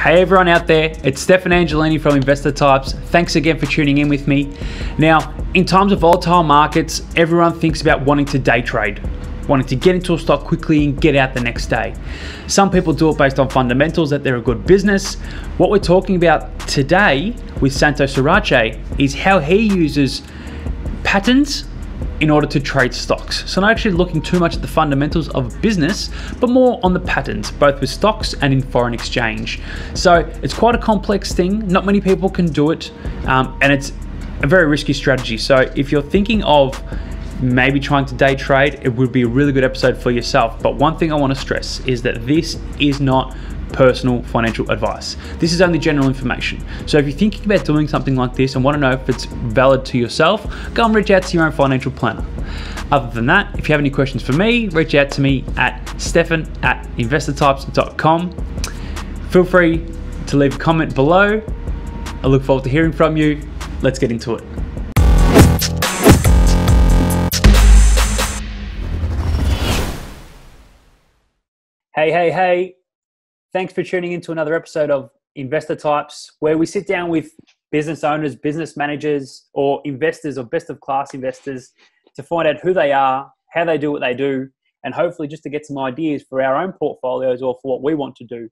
Hey everyone out there, it's Stefan Angelini from Investor Types. Thanks again for tuning in with me. Now, in times of volatile markets, everyone thinks about wanting to day trade, wanting to get into a stock quickly and get out the next day. Some people do it based on fundamentals, that they're a good business. What we're talking about today with Santo Surace is how he uses patterns in order to trade stocks. So not actually looking too much at the fundamentals of business, but more on the patterns, both with stocks and in foreign exchange. So it's quite a complex thing. Not many people can do it, and it's a very risky strategy. So if you're thinking of maybe trying to day trade, it would be a really good episode for yourself. But one thing I want to stress is that this is not personal financial advice. This is only general information. So if you're thinking about doing something like this and want to know if it's valid to yourself, go and reach out to your own financial planner. Other than that, if you have any questions for me, reach out to me at stefan@investortypes.com. Feel free to leave a comment below. I look forward to hearing from you. Let's get into it. Hey. Thanks for tuning into another episode of Investor Types, where we sit down with business owners, business managers, or investors, or best of class investors, to find out who they are, how they do what they do, and hopefully just to get some ideas for our own portfolios or for what we want to do.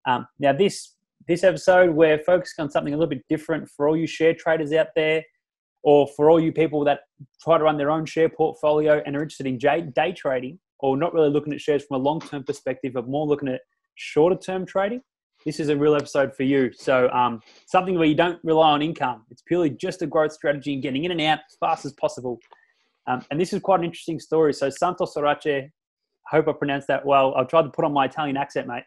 Now, this episode, we're focusing on something a little bit different for all you share traders out there, or for all you people that try to run their own share portfolio and are interested in day trading, or not really looking at shares from a long-term perspective, but more looking at shorter term trading. This is a real episode for you. So something where you don't rely on income. It's purely just a growth strategy and getting in and out as fast as possible. And this is quite an interesting story. So Santo Surace, I hope I pronounced that well. I'll try to put on my Italian accent, mate.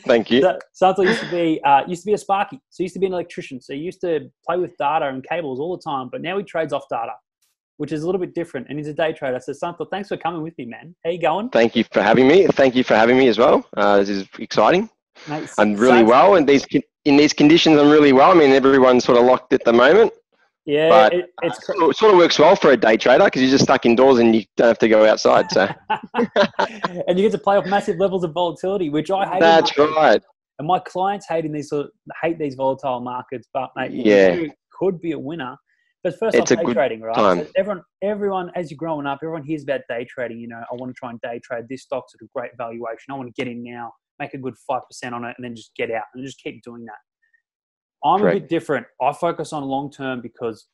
Thank you. So Santo used to be a Sparky. So he used to be an electrician. So he used to play with data and cables all the time, but now he trades off data, which is a little bit different, and he's a day trader. So Santo, thanks for coming with me, man. How you going? Thank you for having me. Thank you for having me as well. This is exciting. Mate, I'm really well, and in these conditions, I'm really well. I mean, everyone's sort of locked at the moment. Yeah, but it sort of works well for a day trader because you're just stuck indoors and you don't have to go outside. So, and you get to play off massive levels of volatility, which I hate. That's right. And my clients hate these volatile markets, but mate, you could be a winner. But first off, day trading, right? So everyone, as you're growing up, everyone hears about day trading. You know, I want to try and day trade. This stock's at a great valuation. I want to get in now, make a good 5% on it, and then just get out and just keep doing that. I'm a bit different. I focus on long term because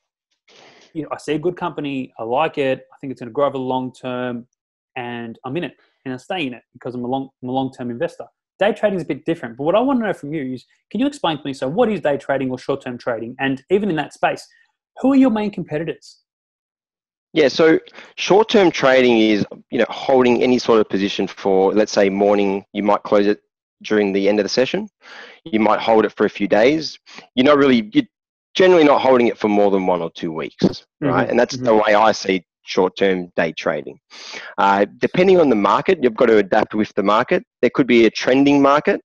I see a good company, I like it, I think it's going to grow over the long term, and I'm in it and I stay in it because I'm a long-term investor. Day trading is a bit different, but what I want to know from you is, can you explain to me, so what is day trading or short-term trading? And even in that space, who are your main competitors? Yeah, so short-term trading is, holding any sort of position for, let's say, morning. You might close it during the end of the session. You might hold it for a few days. You're generally not holding it for more than 1 or 2 weeks, right? And that's the way I see short-term day trading. Depending on the market, you've got to adapt with the market. There could be a trending market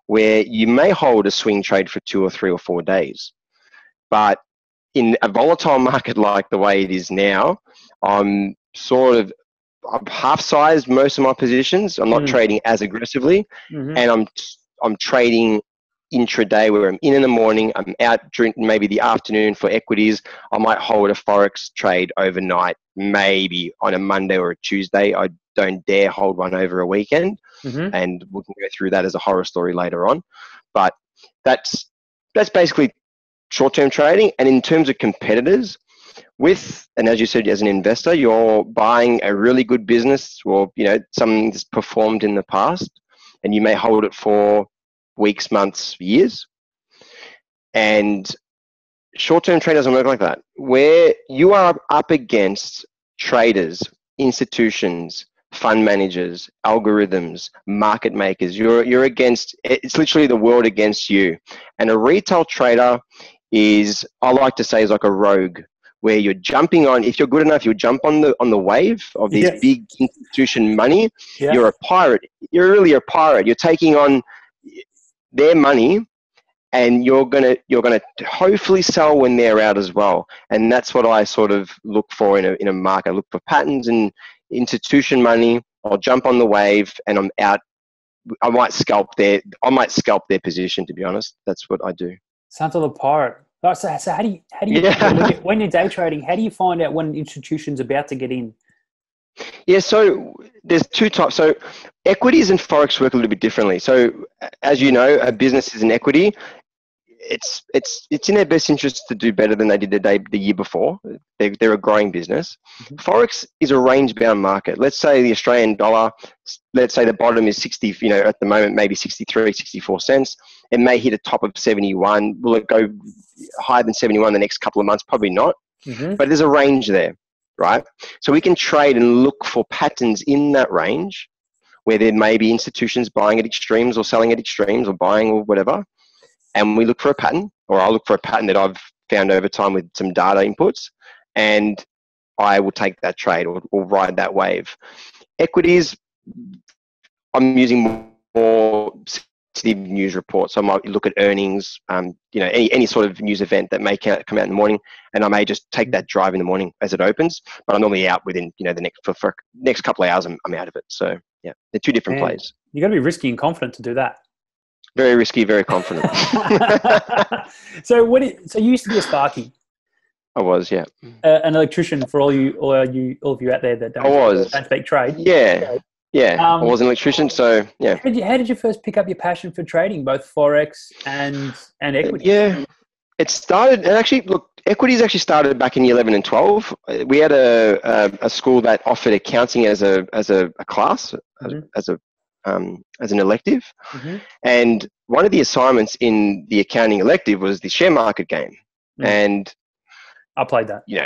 where you may hold a swing trade for 2 or 3 or 4 days. But in a volatile market like the way it is now, I've half-sized most of my positions. I'm not trading as aggressively, and I'm trading intraday, where I'm in the morning, I'm out during maybe the afternoon for equities. I might hold a Forex trade overnight, maybe on a Monday or a Tuesday. I don't dare hold one over a weekend, and we can go through that as a horror story later on. But that's basically short-term trading. And in terms of competitors, and as you said, as an investor, you're buying a really good business or, something that's performed in the past, and you may hold it for weeks, months, years. And short-term trading doesn't work like that. Where you are up against traders, institutions, fund managers, algorithms, market makers, you're against, it's literally the world against you. And a retail trader is, I like to say, is like a rogue, where you're jumping on. If you're good enough, you'll jump on the wave of these big institution money. You're a pirate. You're really a pirate. You're taking on their money, and you're gonna hopefully sell when they're out as well. And that's what I sort of look for in a market. I look for patterns and institution money. I'll jump on the wave, and I'm out I might scalp their position, to be honest. That's what I do. Sounds like a pirate. Right, so how do you Yeah. when you're day trading, how do you find out when an institution's about to get in? Yeah, so there's two types. So equities and Forex work a little bit differently. So as you know, a business is an equity. It's in their best interest to do better than they did the year before. They're a growing business. Mm-hmm. Forex is a range-bound market. Let's say the Australian dollar, let's say the bottom is 60, at the moment maybe 63, 64 cents. It may hit a top of 71. Will it go higher than 71 the next couple of months? Probably not. Mm-hmm. But there's a range there, right? So we can trade and look for patterns in that range where there may be institutions buying at extremes or selling at extremes or buying or whatever. And we look for a pattern, or I'll look for a pattern that I've found over time with some data inputs, and I will take that trade or ride that wave. Equities, I'm using more sensitive news reports. So I might look at earnings, any sort of news event that may come out in the morning, and I may just take that drive in the morning as it opens. But I'm normally out within the next couple of hours. I'm out of it. So yeah, they're two different plays. You got to be risky and confident to do that. Very risky, very confident. So you used to be a Sparky. I was, yeah. An electrician for all of you out there that don't speak trade. Yeah. I was an electrician, so yeah. How did you first pick up your passion for trading, both Forex and equities? Yeah, it started, and actually, look, equities actually started back in year 11 and 12. We had a school that offered accounting as a class, mm-hmm. as an elective, mm-hmm. and one of the assignments in the accounting elective was the share market game, and I played that. Yeah,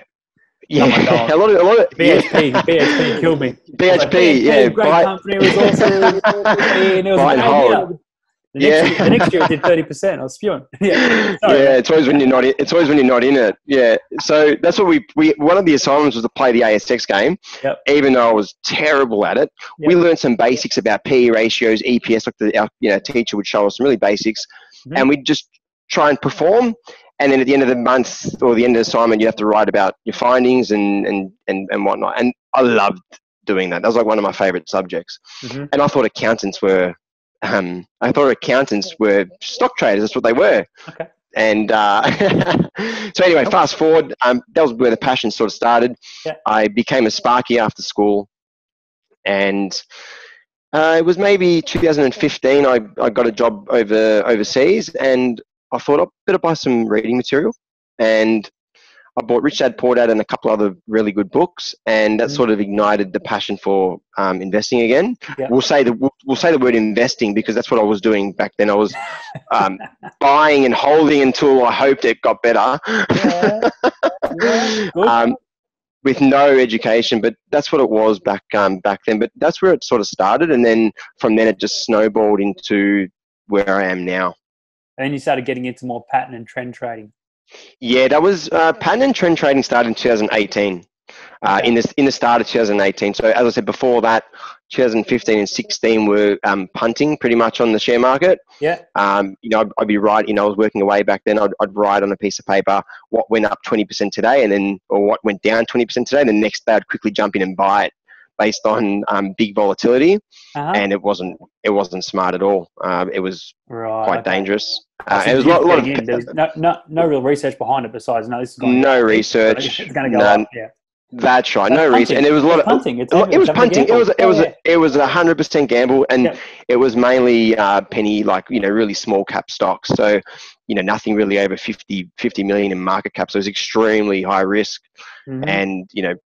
a lot of BHP killed me. BHP, great company, resources, and it was buy and hold. The next year it did 30%. I was spewing. It's always when you're not in. It's always when you're not in it. Yeah. So that's what we one of the assignments was to play the ASX game. Yep. Even though I was terrible at it, we learned some basics about PE ratios, EPS. Like our teacher would show us some really basics, mm-hmm. and we'd just try and perform. And then at the end of the month or the end of the assignment, you have to write about your findings and whatnot. And I loved doing that. That was like one of my favorite subjects. Mm-hmm. And I thought accountants were stock traders. That's what they were. Okay. And so anyway, fast forward. That was where the passion sort of started. Yeah. I became a Sparky after school, and it was maybe 2015. I got a job overseas, and I thought I'd better buy some reading material, and I bought Rich Dad Poor Dad and a couple other really good books, and that sort of ignited the passion for investing again. Yeah. We'll say the word investing because that's what I was doing back then. I was buying and holding until I hoped it got better. With no education, but that's what it was back then. But that's where it sort of started, and then from then it just snowballed into where I am now. And then you started getting into more pattern and trend trading. Yeah, that was pattern and trend trading started in 2018. In the start of 2018. So as I said before that, 2015 and 16 were punting pretty much on the share market. Yeah. I'd be writing. I was working away back then. I'd write on a piece of paper what went up 20% today, or what went down 20% today. And the next day I'd quickly jump in and buy it based on big volatility. And it wasn't smart at all. It was quite dangerous. It was a lot of. There was no real research behind it besides this is going no research. It's going to go up. Yeah. That's right. No research, and there was a lot of punting. It was punting. It was 100% gamble, and it was mainly penny, really small cap stocks. So, nothing really over 50 million in market cap. So it was extremely high risk, and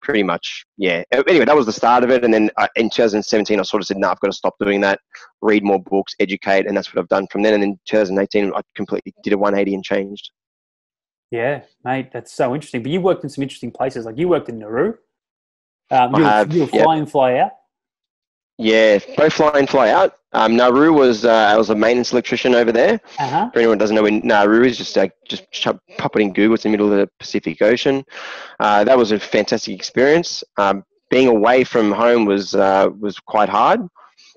pretty much, yeah. Anyway, that was the start of it, and then in 2017, I sort of said, "No, I've got to stop doing that. Read more books, educate," and that's what I've done from then. And in 2018, I completely did a 180 and changed. Yeah, mate, that's so interesting. But you worked in some interesting places. Like you worked in Nauru. You were fly in, fly out. Yeah, both fly in, fly out. Nauru was I was a maintenance electrician over there. Uh-huh. For anyone who doesn't know where Nauru is, just pop it in Google. It's in the middle of the Pacific Ocean. That was a fantastic experience. Being away from home was quite hard,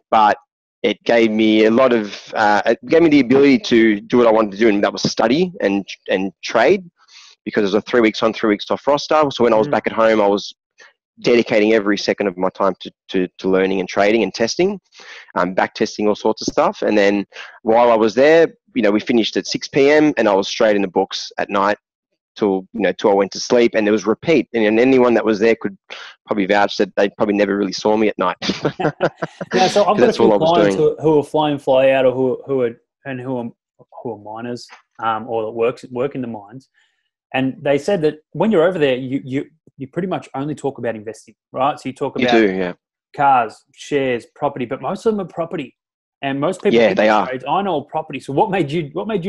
but it gave me it gave me the ability to do what I wanted to do, and that was study and trade, because it was a 3 weeks on, 3 weeks off roster. So when I was back at home, I was dedicating every second of my time to learning and trading and testing, back testing all sorts of stuff. And then while I was there, we finished at 6 p.m. and I was straight in the books at night till I went to sleep. And there was repeat. And anyone that was there could probably vouch that they probably never really saw me at night. Yeah, so I've got a That's all few I was clients doing. who are fly in, fly out, or who are miners, or that work in the mines. And they said that when you're over there, you pretty much only talk about investing, right? So you talk about Yeah. cars, shares, property, but most of them are property. And most people Yeah, they are. trades, I know property. So what made you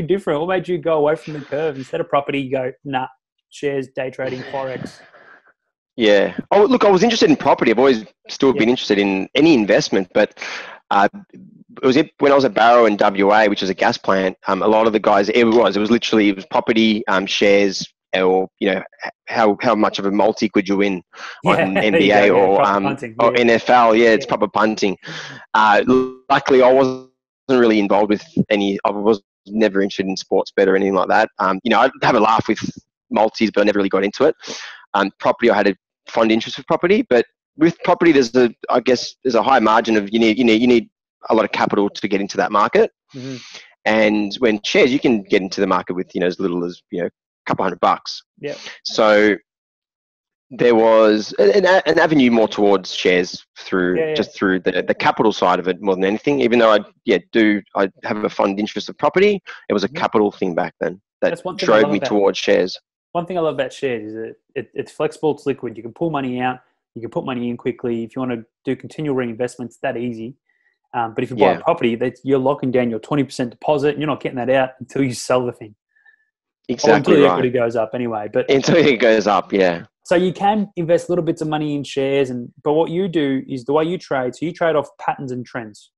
different? What made you go away from the curve? Instead of property, you go, nah, shares, day trading, Forex. Yeah. Oh, look, I was interested in property. I've always still been interested in any investment, but it was when I was at Barrow in WA, which is a gas plant. A lot of the guys, it was literally property, shares, or how much of a multi could you win on NBA or NFL. Yeah, it's proper punting. Luckily, I wasn't really involved with any. I was never interested in sports bet or anything like that. I'd have a laugh with multis, but I never really got into it. Property, I had a fond interest with property, but with property, there's a high margin of you need a lot of capital to get into that market. Mm-hmm. And when shares, you can get into the market with as little as a couple $100. Yeah. So there was an avenue more towards shares through the capital side of it more than anything. Even though I have a fond interest of property, it was a capital thing back then that drove me towards shares. One thing I love about shares is that it's flexible, it's liquid. You can pull money out, you can put money in quickly. If you want to do continual reinvestments, it's that easy. But if you buy a property, you're locking down your 20% deposit, and you're not getting that out until you sell the thing. Exactly. Until the equity goes up anyway. But until it goes up, yeah. So you can invest little bits of money in shares, but what you do is the way you trade. So you trade off patterns and trends.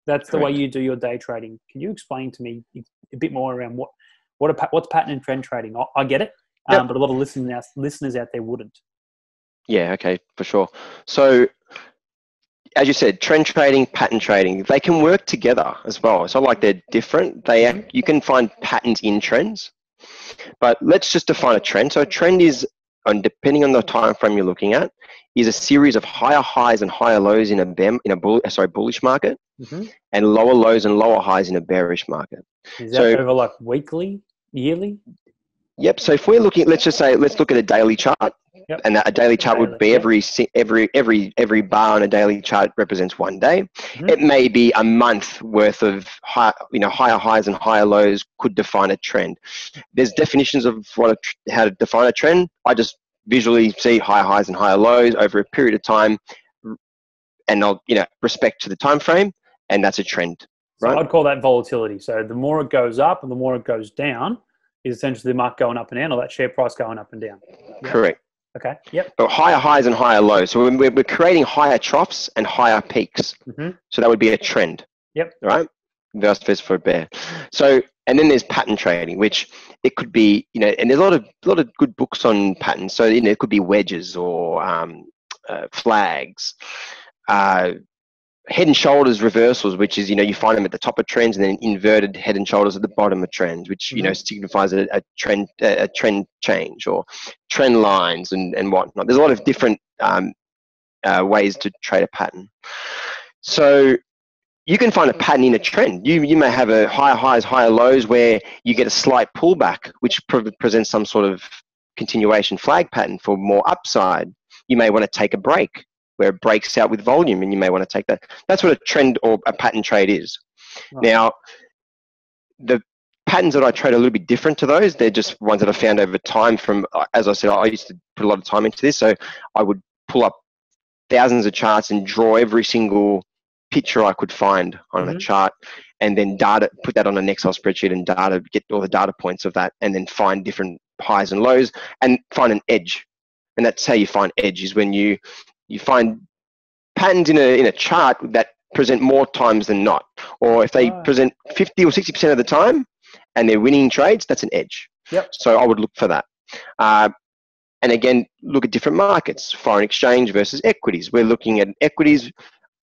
That's the way you do your day trading. Can you explain to me a bit more around what's pattern and trend trading? I get it, but a lot of listeners out there wouldn't. Yeah, okay, for sure. So, as you said, trend trading, pattern trading, they can work together as well. It's not like they're different. You can find patterns in trends, but let's just define a trend. So a trend is, depending on the time frame you're looking at, is a series of higher highs and higher lows in a bullish market, and lower lows and lower highs in a bearish market. Is that over like weekly, yearly? Yep. So if we're looking, let's look at a daily chart. Yep. And a daily chart would be every bar on a daily chart represents one day. It may be a month worth of higher highs and higher lows could define a trend. There's definitions of how to define a trend. I just visually see higher highs and higher lows over a period of time, and I'll respect to the time frame, and that's a trend. Right? So I'd call that volatility. So the more it goes up and the more it goes down is essentially the market going up and down, or that share price going up and down. Yep. Correct. Okay. Yep. So higher highs and higher lows. So we're creating higher troughs and higher peaks. So that would be a trend. Yep. Right. Vice versa for a bear. So, and then there's pattern trading, which it could be, and there's a lot of good books on patterns. So it could be wedges or flags, head and shoulders reversals, which is you find them at the top of trends, and then inverted head and shoulders at the bottom of trends, which signifies a trend change or trend lines and whatnot. There's a lot of different ways to trade a pattern. So you can find a pattern in a trend. You may have a higher highs, higher lows where you get a slight pullback, which presents some sort of continuation flag pattern for more upside. You may want to take a break where it breaks out with volume, and you may want to take that. That's what a trend or a pattern trade is. Right. Now, the patterns that I trade are a little bit different to those. They're just ones that I found over time from, as I said, I used to put a lot of time into this. So I would pull up thousands of charts and draw every single picture I could find on a chart, and then put that on an Excel spreadsheet and get all the data points of that, and then find different highs and lows and find an edge. And that's how you find edge, is when you find patterns in a chart that present more times than not, or if they present 50 or 60% of the time and they're winning trades, that's an edge. Yep. So I would look for that. And again, look at different markets, foreign exchange versus equities. We're looking at equities.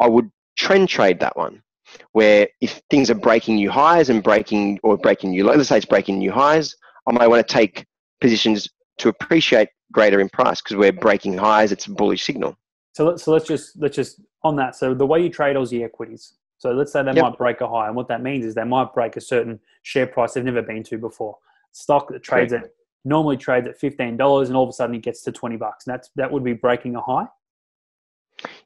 I would trend trade that one, where if things are breaking new highs and breaking new lows, let's say it's breaking new highs, I might want to take positions to appreciate greater in price because we're breaking highs. It's a bullish signal. So let's just on that. So the way you trade Aussie equities. So let's say they might break a high, and what that means is they might break a certain share price they've never been to before. Stock that trades at normally trades at $15, and all of a sudden it gets to $20. And that would be breaking a high.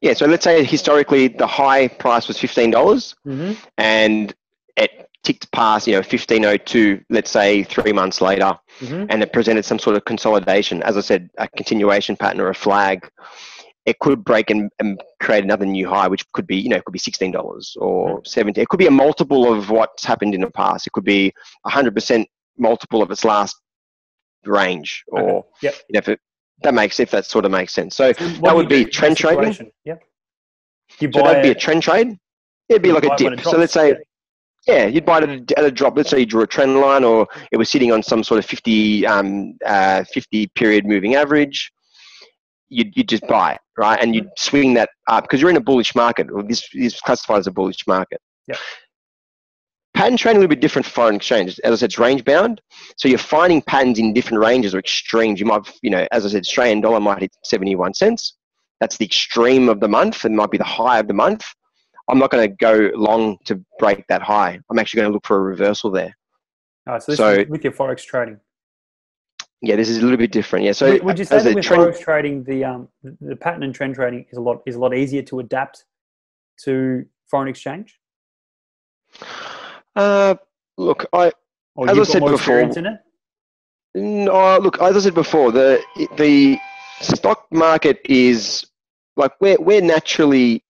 Yeah. So let's say historically the high price was $15, and it ticked past 1502. Let's say 3 months later, and it presented some sort of consolidation. As I said, a continuation pattern or a flag. It could break and create another new high, which could be, it could be $16 or $17. It could be a multiple of what's happened in the past. It could be 100% multiple of its last range, or if that sort of makes sense. So that would be trend trading. Yep. So that'd be a trend trade. It'd be like a dip. So let's say, you'd buy it at a drop. Let's say you drew a trend line, or it was sitting on some sort of 50 period moving average. You'd just buy it, right? And you'd swing that up because you're in a bullish market. Or this is classified as a bullish market. Yeah. Pattern trading a little bit different for foreign exchange. As I said, it's range bound. So you're finding patterns in different ranges or extremes. You might, as I said, Australian dollar might hit 71 cents. That's the extreme of the month. It might be the high of the month. I'm not going to go long to break that high. I'm actually going to look for a reversal there. All right, so this is with your Forex trading. Yeah, this is a little bit different. Yeah, so would you say that with Forex trading, the pattern and trend trading is a lot easier to adapt to foreign exchange? Look, as I said before, as I said before, the stock market is like we're naturally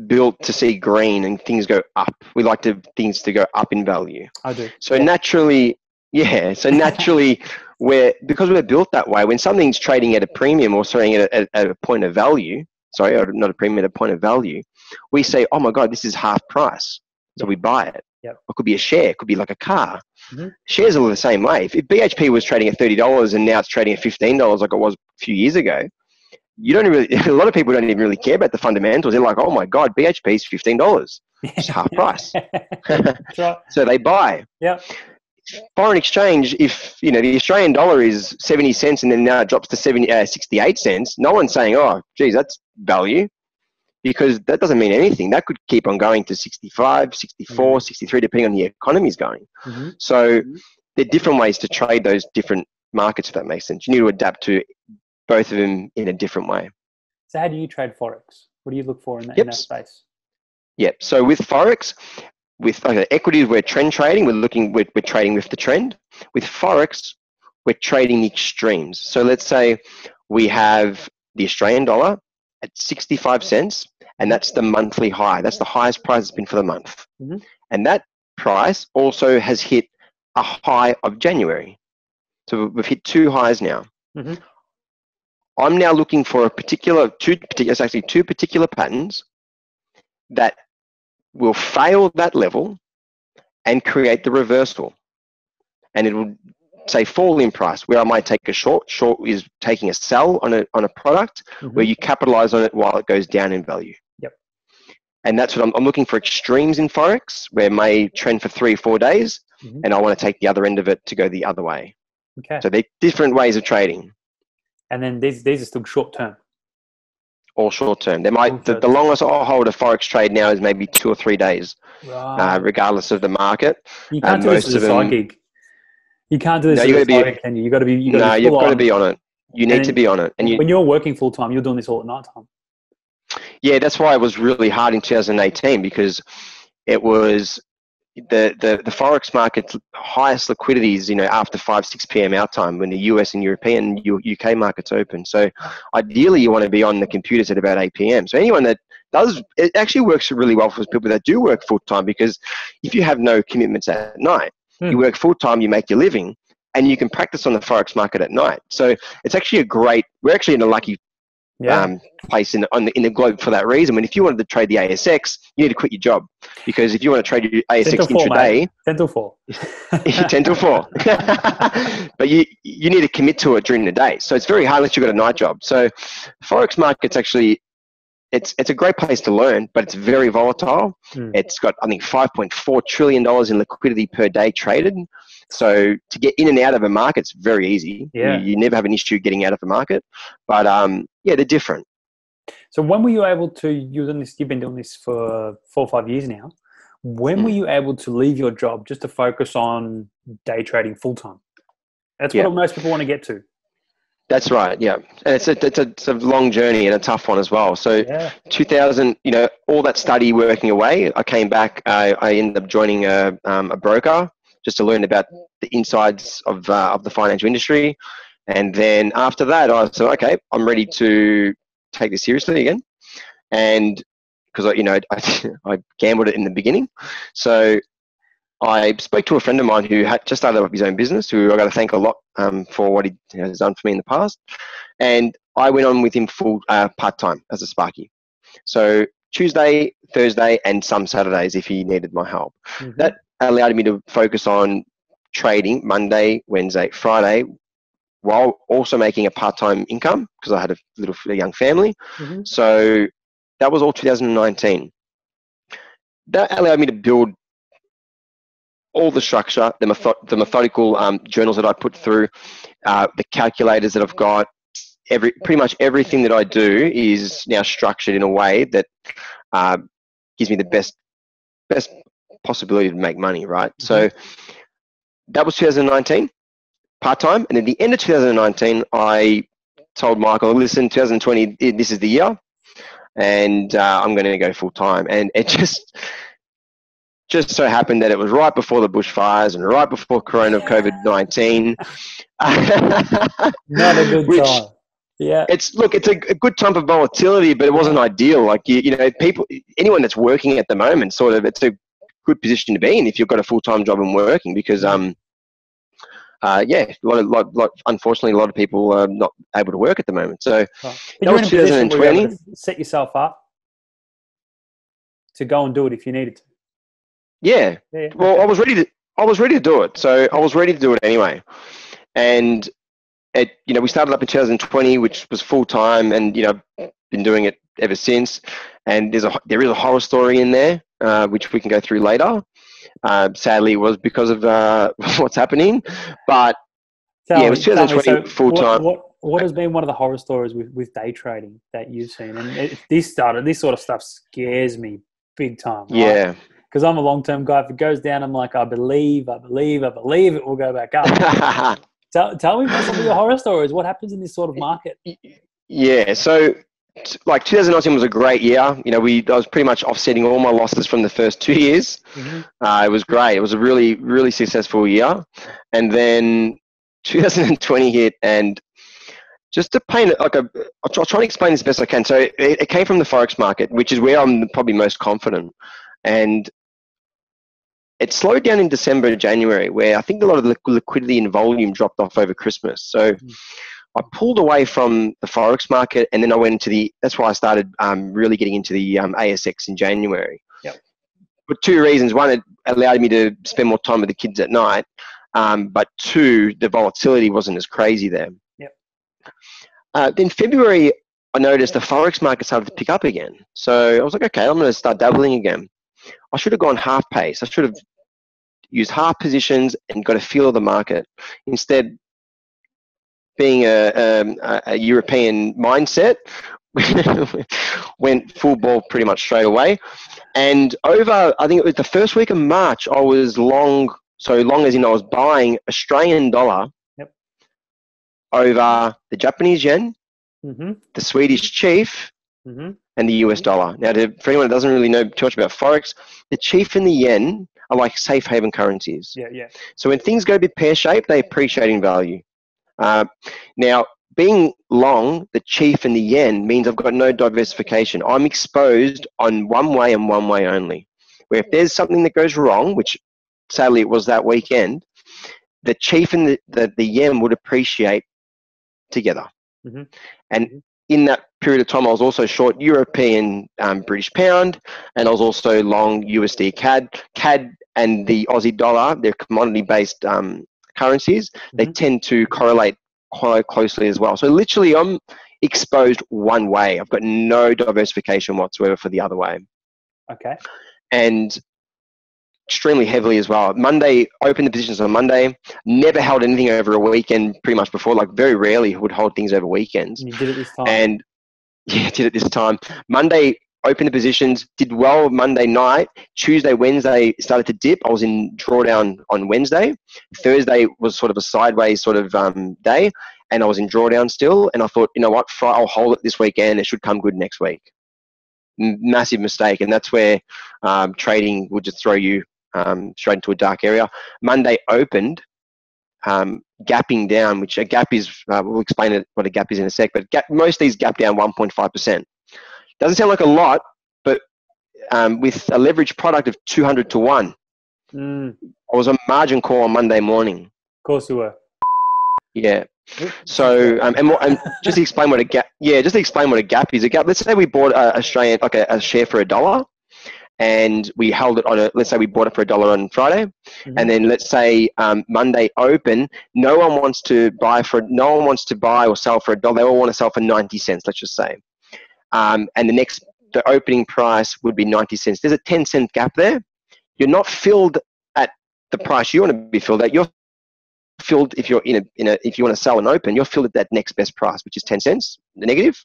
built to see green and things go up. We like things to go up in value. I do. So naturally, because we're built that way, when something's trading at a premium or trading at a point of value, or not a premium, at a point of value, we say, oh my God, this is half price. So we buy it. Yep. It could be a share, it could be like a car. Shares are the same way. If BHP was trading at $30 and now it's trading at $15 like it was a few years ago, a lot of people don't even really care about the fundamentals. They're like, oh my God, BHP is $15. It's half price. That's right. So they buy. Yeah. Foreign exchange, if the Australian dollar is 70 cents and then now it drops to 68 cents, no one's saying, oh, geez, that's value, because that doesn't mean anything. That could keep on going to 65, 64, 63, depending on the economy's going. So there are different ways to trade those different markets, if that makes sense. You need to adapt to both of them in a different way. So how do you trade Forex? What do you look for in that space? Yep. So with Forex, with equities, we're trend trading. We're trading with the trend. With Forex, we're trading the extremes. So let's say we have the Australian dollar at 65 cents, and that's the monthly high. That's the highest price it's been for the month. And that price also has hit a high of January. So we've hit two highs now. I'm now looking for two particular patterns that will fail that level and create the reversal. And it will say fall in price, where I might take a short. Short is taking a sell on a product where you capitalize on it while it goes down in value. Yep. And that's what I'm looking for, extremes in Forex, where it may trend for 3 or 4 days, and I want to take the other end of it to go the other way. Okay. So they're different ways of trading. And then these are still short term. All short term. They might the longest I'll hold a Forex trade now is maybe 2 or 3 days, regardless of the market. You can't do this as a side gig. You can't do this as a side gig, can you? You've got to be. You've got to be on it. You need to be on it. And when you're working full time, you're doing this all at night time. Yeah, that's why it was really hard in 2018, because it was the Forex market's highest liquidities, after 5-6 p.m. our time, when the US and European UK markets open. So ideally you want to be on the computers at about 8 p.m. So anyone that does, it actually works really well for people that do work full time, because if you have no commitments at night, you work full time, you make your living, and you can practice on the Forex market at night. So it's actually we're actually in a lucky place in the globe for that reason. When if you wanted to trade the ASX, you need to quit your job, because if you want to trade your ASX intraday, 10 till 4, 10 till 4, but you need to commit to it during the day. So it's very hard unless you've got a night job. So Forex market's actually it's a great place to learn, but it's very volatile. It's got, I think, $5.4 trillion in liquidity per day traded. So to get in and out of a market, it's very easy. Yeah. You never have an issue getting out of a market. But yeah, they're different. So when were you able to, you've been doing this for 4 or 5 years now. When were you able to leave your job just to focus on day trading full time? That's what most people want to get to. That's right, yeah. And it's a long journey and a tough one as well. So 2000, all that study working away, I came back, I ended up joining a broker just to learn about the insides of the financial industry. And then after that, I said, okay, I'm ready to take this seriously again. And because, I gambled it in the beginning. So I spoke to a friend of mine who had just started up his own business, who I got to thank a lot for what he has done for me in the past. And I went on with him full part-time as a Sparky. So Tuesday, Thursday, and some Saturdays if he needed my help. That allowed me to focus on trading Monday, Wednesday, Friday, while also making a part-time income because I had a young family. So that was all 2019. That allowed me to build all the structure, the methodical journals that I put through, the calculators that I've got. Pretty much everything that I do is now structured in a way that gives me the best possibility to make money, right? So that was 2019, part-time. And at the end of 2019, I told Michael, listen, 2020, this is the year, and I'm going to go full-time. And it just so happened that it was right before the bushfires and right before COVID-19. Not a good time. Yeah. It's a good time for volatility, but it wasn't ideal. Like, anyone that's working at the moment, it's a good position to be in if you've got a full-time job and working because, unfortunately, a lot of people are not able to work at the moment. So that was 2020. Set yourself up to go and do it if you needed to. Yeah. Well, I was ready to do it. So I was ready to do it anyway. And we started up in 2020, which was full time, and been doing it ever since. And there is a horror story in there, which we can go through later. Sadly, it was because of what's happening, but it was 2020 full time. What has been one of the horror stories with day trading that you've seen? And this sort of stuff scares me big time. Right? Yeah. Because I'm a long-term guy. If it goes down, I'm like, I believe it will go back up. Tell me about some of your horror stories. What happens in this sort of market? Yeah, so like 2019 was a great year. I was pretty much offsetting all my losses from the first 2 years. It was great. It was a really, really successful year. And then 2020 hit, and just to paint it I'll try and explain this best I can. So it came from the Forex market, which is where I'm probably most confident. And it slowed down in December, January, where I think a lot of the liquidity and volume dropped off over Christmas. So I pulled away from the Forex market, and then I went into that's why I started really getting into the ASX in January. For two reasons. One, it allowed me to spend more time with the kids at night. But two, the volatility wasn't as crazy there. Then February, I noticed the Forex market started to pick up again. So I was like, okay, I'm going to start dabbling again. I should have gone half pace. I should have used half positions and got a feel of the market. Instead, being a European mindset, went full ball pretty much straight away. And over, I think it was the first week of March, I was long, so long as in I was buying Australian dollar over the Japanese yen, the Swedish chief, and the US dollar. Now, for anyone that doesn't really know too much about Forex, the chief and the yen are like safe haven currencies. So when things go a bit pear-shaped, they appreciate in value. Now, being long, the chief and the yen means I've got no diversification. I'm exposed on one way and one way only. Where if there's something that goes wrong, which sadly it was that weekend, the chief and the yen would appreciate together. And in that period of time, I was also short European British pound, and I was also long USD CAD. CAD and the Aussie dollar, they're commodity-based currencies. They tend to correlate quite closely as well. So literally, I'm exposed one way. I've got no diversification whatsoever for the other way. Okay. And extremely heavily as well. Monday, opened the positions on Monday, never held anything over a weekend pretty much before, like very rarely would hold things over weekends. And you did it this time. And yeah, did it this time. Monday, opened the positions, did well Monday night. Tuesday, Wednesday started to dip. I was in drawdown on Wednesday. Thursday was sort of a sideways sort of day, and I was in drawdown still. And I thought, you know what, I'll hold it this weekend. It should come good next week. Massive mistake, and that's where trading will just throw you straight into a dark area. Monday opened gapping down, which a gap is, we'll explain it, what a gap is in a sec, but most of these gap down 1.5%. Doesn't sound like a lot, but with a leverage product of 200 to 1, I was on margin call on Monday morning. Of course you were. Yeah. So, and just to explain what a gap, just to explain what a gap is. A gap, let's say we bought a share for $1, and we held it on let's say we bought it for $1 on Friday, and then let's say Monday open, no one wants to buy or sell for $1. They all want to sell for 90 cents, let's just say. And the opening price would be 90 cents. There's a 10-cent gap there. You're not filled at the price you want to be filled at. You're filled if you're if you want to sell and open, you're filled at that next best price, which is 10 cents, the negative.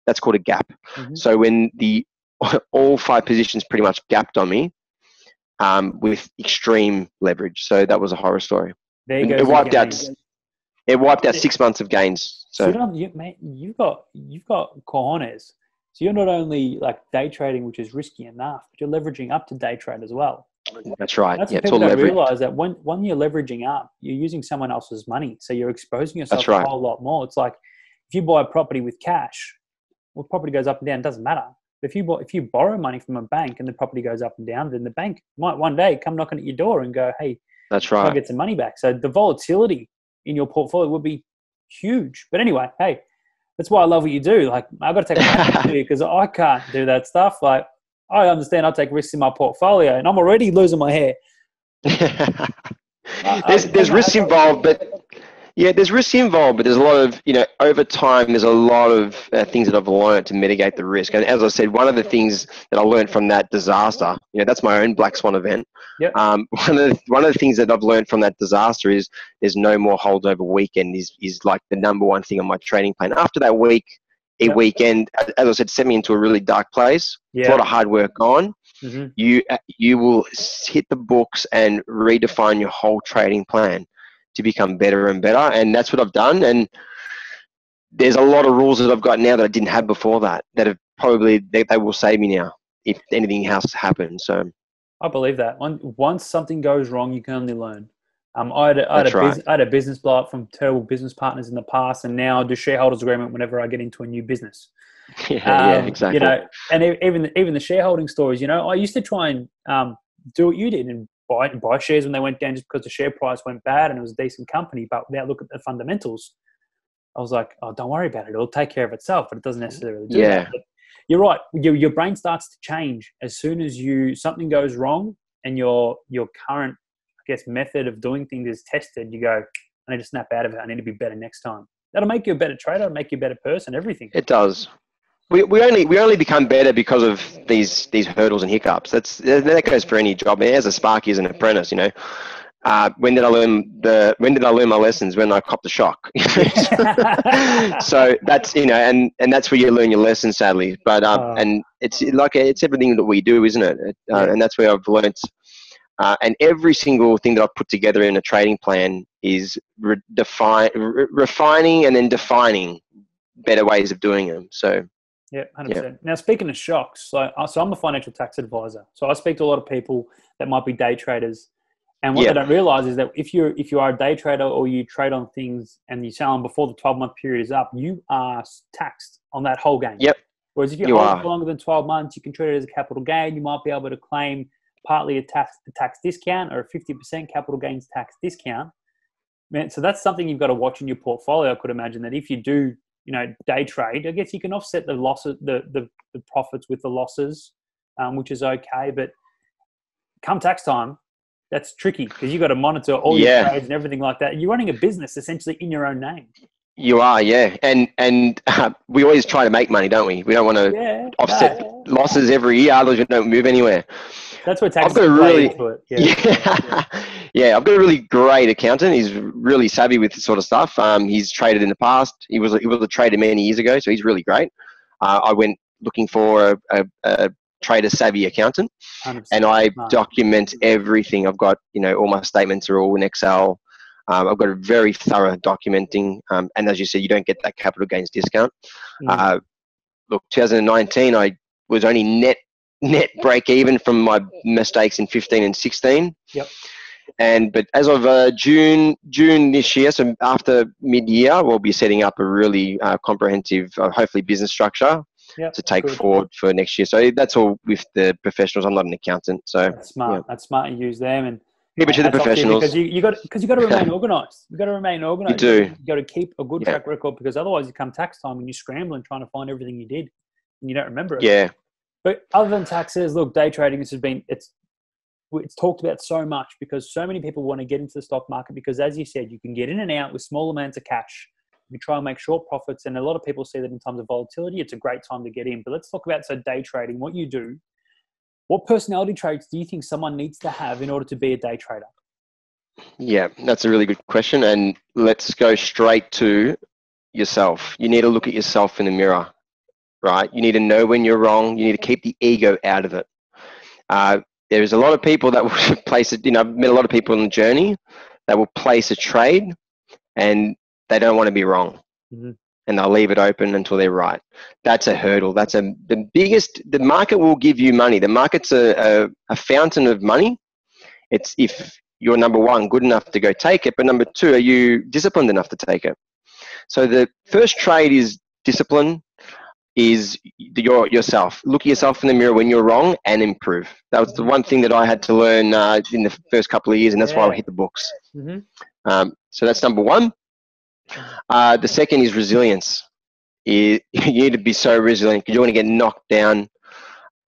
That's called a gap. So when all 5 positions pretty much gapped on me with extreme leverage. So that was a horror story. There you go. It wiped out 6 months of gains. So you've got cojones. So you're not only like day trading, which is risky enough, but you're leveraging up to day trade as well. That's right. That's what people don't realize, that when you're leveraging up, you're using someone else's money. So you're exposing yourself a whole lot more. It's like if you buy a property with cash, well, property goes up and down, it doesn't matter. If you borrow money from a bank and the property goes up and down, then the bank might one day come knocking at your door and go, hey, that's right, I'll get some money back. So the volatility in your portfolio would be huge. But anyway, hey, that's why I love what you do. Like, I've got to take a to you because I can't do that stuff. Like, I understand I take risks in my portfolio and I'm already losing my hair. There's risks involved, but there's risks involved, but there's a lot of, over time, there's a lot of things that I've learned to mitigate the risk. And as I said, one of the things that I learned from that disaster, that's my own black swan event. Yep. One of the things that I've learned from that disaster is there's no more holdover weekend is like the number one thing on my trading plan. After that weekend, as I said, sent me into a really dark place. A lot of hard work gone. You will hit the books and redefine your whole trading plan to become better and better, and that's what I've done. And there's a lot of rules that I've got now that I didn't have before that have probably they will save me now if anything else happens. So I believe that once something goes wrong, you can only learn. I had a business blow up from terrible business partners in the past, and now I do shareholders agreement whenever I get into a new business. Exactly. And even the shareholding stories. I used to try and do what you did and buy shares when they went down just because the share price went bad and it was a decent company, but without looking at the fundamentals. I was like, oh, don't worry about it. It'll take care of itself, but it doesn't necessarily do that. But you're right. Your brain starts to change as soon as something goes wrong and your current, I guess, method of doing things is tested. You go, I need to snap out of it. I need to be better next time. That'll make you a better trader. It'll make you a better person. Everything. It does. We only become better because of these hurdles and hiccups. That goes for any job. As a sparky, as an apprentice, when did I learn my lessons? When I copped the shock. So that's and that's where you learn your lessons, sadly. But and it's everything that we do, isn't it? And that's where I've learnt. And every single thing that I've put together in a trading plan is refining and then defining better ways of doing them. So. Yeah, 100%. Yeah. Now, speaking of shocks, so I'm a financial tax advisor. So I speak to a lot of people that might be day traders. And what they don't realize is that if you are a day trader or you trade on things and you sell them before the 12-month period is up, you are taxed on that whole gain. Yep. Whereas if you hold it for longer than 12 months, you can treat it as a capital gain. You might be able to claim partly a tax discount or a 50% capital gains tax discount. So that's something you've got to watch in your portfolio. I could imagine that if you do day trade, I guess you can offset the losses, the profits with the losses, which is okay. But come tax time, that's tricky because you've got to monitor all your trades and everything like that. You're running a business essentially in your own name. You are, yeah. And we always try to make money, don't we? We don't want to offset losses every year, otherwise we don't move anywhere. That's where I've taxes got a can play really, into it. yeah, I've got a really great accountant. He's really savvy with this sort of stuff. He's traded in the past. He was a trader many years ago, so he's really great. I went looking for a trader savvy accountant, 100%. and I document everything. I've got, all my statements are all in Excel. I've got a very thorough documenting, and as you said, you don't get that capital gains discount. Look, 2019, I was only net break even from my mistakes in 15 and 16. Yep. But as of June this year, so after mid-year, we'll be setting up a really comprehensive, hopefully, business structure to take forward for next year. So that's all with the professionals. I'm not an accountant, so that's smart. Yeah. That's smart. You use them and keep it to the professionals because you got to remain organised. You got to remain organised. You do. You got to keep a good track record, because otherwise, you come tax time and you're scrambling trying to find everything you did and you don't remember it. Yeah. But other than taxes, look, day trading it's talked about so much because so many people want to get into the stock market because, as you said, you can get in and out with small amounts of cash. You try and make short profits, and a lot of people see that in times of volatility, it's a great time to get in. But let's talk about day trading, what you do. What personality traits do you think someone needs to have in order to be a day trader? Yeah, that's a really good question. And let's go straight to yourself. You need to look at yourself in the mirror, right? You need to know when you're wrong. You need to keep the ego out of it. There's a lot of people that will place it. I've met a lot of people on the journey that will place a trade and they don't want to be wrong. Mm-hmm. And they'll leave it open until they're right. That's a hurdle. The market will give you money. The market's a fountain of money. It's if you're, number one, good enough to go take it, but number two, are you disciplined enough to take it? So the first trade is discipline, is yourself. Look at yourself in the mirror when you're wrong and improve. That was the one thing that I had to learn in the first couple of years, and that's why I hit the books. Mm-hmm. So that's number one. The second is resilience. You need to be so resilient because you're going to get knocked down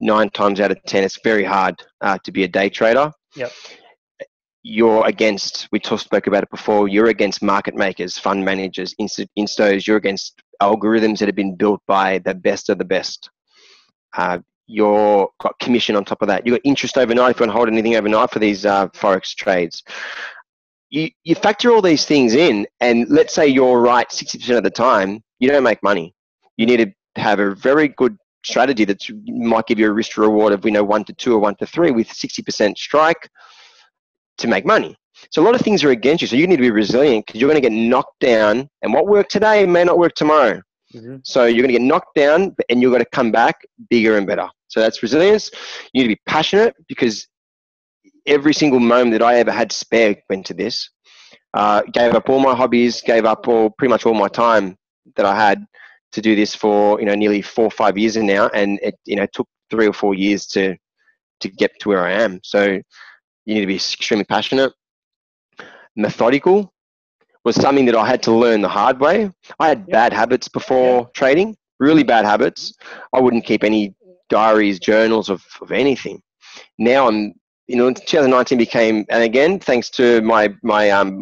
9 times out of 10. It's very hard to be a day trader. Yep. You're against, we spoke about it before, you're against market makers, fund managers, instos. You're against algorithms that have been built by the best of the best. You're got commission on top of that. You've got interest overnight if you want to hold anything overnight for these Forex trades. You factor all these things in, and let's say you're right 60% of the time, you don't make money. You need to have a very good strategy that might give you a risk to reward of 1 to 2 or 1 to 3 with 60% strike to make money. So a lot of things are against you. So you need to be resilient because you're going to get knocked down, and what worked today may not work tomorrow. Mm-hmm. So you're going to get knocked down, and you've got to come back bigger and better. So that's resilience. You need to be passionate because every single moment that I ever had spare went to this. Gave up all my hobbies, gave up pretty much all my time that I had to do this for nearly 4 or 5 years now, and it took 3 or 4 years to get to where I am. So you need to be extremely passionate. Methodical was something that I had to learn the hard way. I had bad habits before trading, really bad habits. I wouldn't keep any diaries, journals of anything. Now I'm 2019 became, and again, thanks to my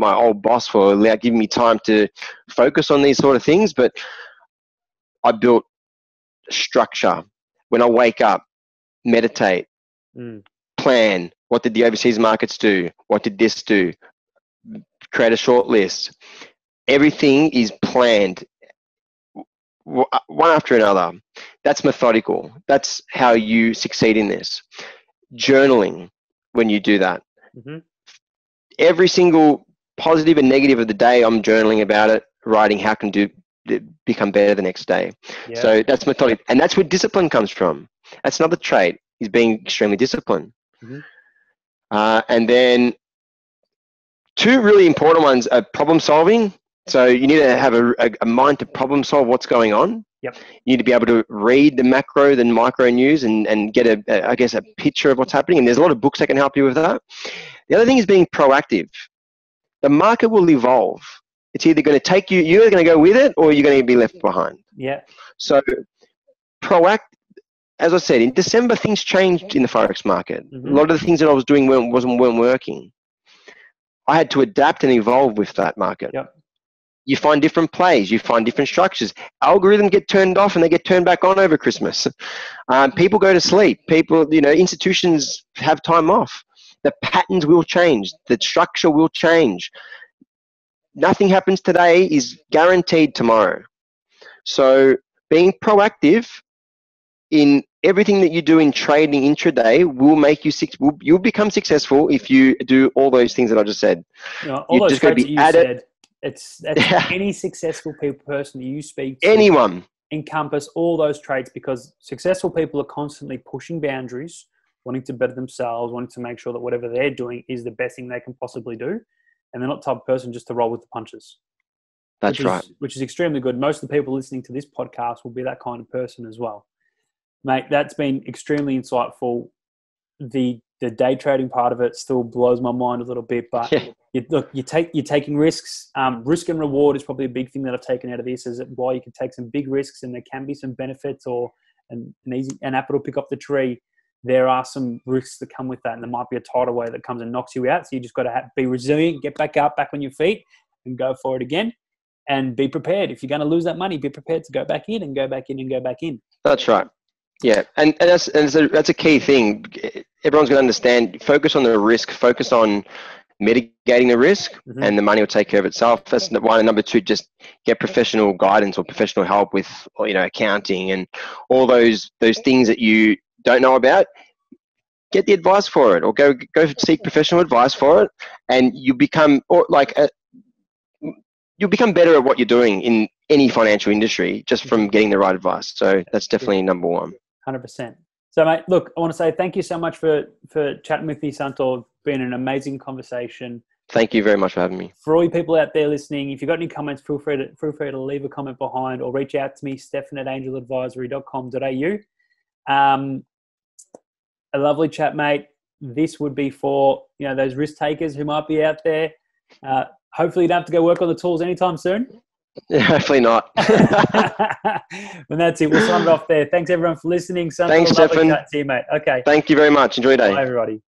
old boss for giving me time to focus on these sort of things, but I built structure. When I wake up, meditate, plan. What did the overseas markets do? What did this do? Create a short list. Everything is planned, one after another. That's methodical. That's how you succeed in this. Journaling. When you do that, every single positive and negative of the day, I'm journaling about it, writing how can become better the next day. Yeah. So that's methodic, and that's where discipline comes from. That's another trait, is being extremely disciplined. And then 2 really important ones are problem solving. So you need to have a mind to problem solve what's going on. Yep. You need to be able to read the macro, the micro news, and get a picture of what's happening. And there's a lot of books that can help you with that. The other thing is being proactive. The market will evolve. It's either going to take you, you're going to go with it, or you're going to be left behind. Yeah. So as I said, in December, things changed in the Forex market. A lot of the things that I was doing weren't working. I had to adapt and evolve with that market. Yep. you find different plays, you find different structures. Algorithms get turned off and they get turned back on over Christmas. People go to sleep. People, institutions have time off. The patterns will change. The structure will change. Nothing happens today is guaranteed tomorrow. So being proactive in everything that you do in trading intraday will make you you'll become successful if you do all those things that I just said. All those traits that you said, that's any successful person that you speak to, anyone, encompass all those traits, because successful people are constantly pushing boundaries, wanting to better themselves, wanting to make sure that whatever they're doing is the best thing they can possibly do. And they're not the type of person just to roll with the punches. That's right. Which is extremely good. Most of the people listening to this podcast will be that kind of person as well. Mate, that's been extremely insightful. The day trading part of it still blows my mind a little bit, but you're taking risks. Risk and reward is probably a big thing that I've taken out of this, is that while you can take some big risks and there can be some benefits or an apple to pick up the tree, there are some risks that come with that, and there might be a tidal wave that comes and knocks you out. So you just got to be resilient, get back up, back on your feet, and go for it again. And be prepared. If you're going to lose that money, be prepared to go back in and go back in and go back in. That's right. Yeah, and that's a key thing. Everyone's going to understand. Focus on the risk. Focus on mitigating the risk, and the money will take care of itself. That's one. And number two, just get professional guidance or professional help with, accounting and all those things that you don't know about. Get the advice for it, or go seek professional advice for it, and you become you'll become better at what you're doing in any financial industry just from getting the right advice. So that's definitely number one. 100%. So, mate, look, I want to say thank you so much for chatting with me, Santo. It's been an amazing conversation. Thank you very much for having me. For all you people out there listening, if you've got any comments, feel free to leave a comment behind, or reach out to me, stefan@angeladvisory.com.au. A lovely chat, mate. This would be for those risk takers who might be out there. Hopefully you don't have to go work on the tools anytime soon. Yeah, hopefully not. And that's it. We'll sign it off there. Thanks everyone for listening. Thanks, Stefan. See you, mate. Okay. Thank you very much. Enjoy your day. Bye, everybody.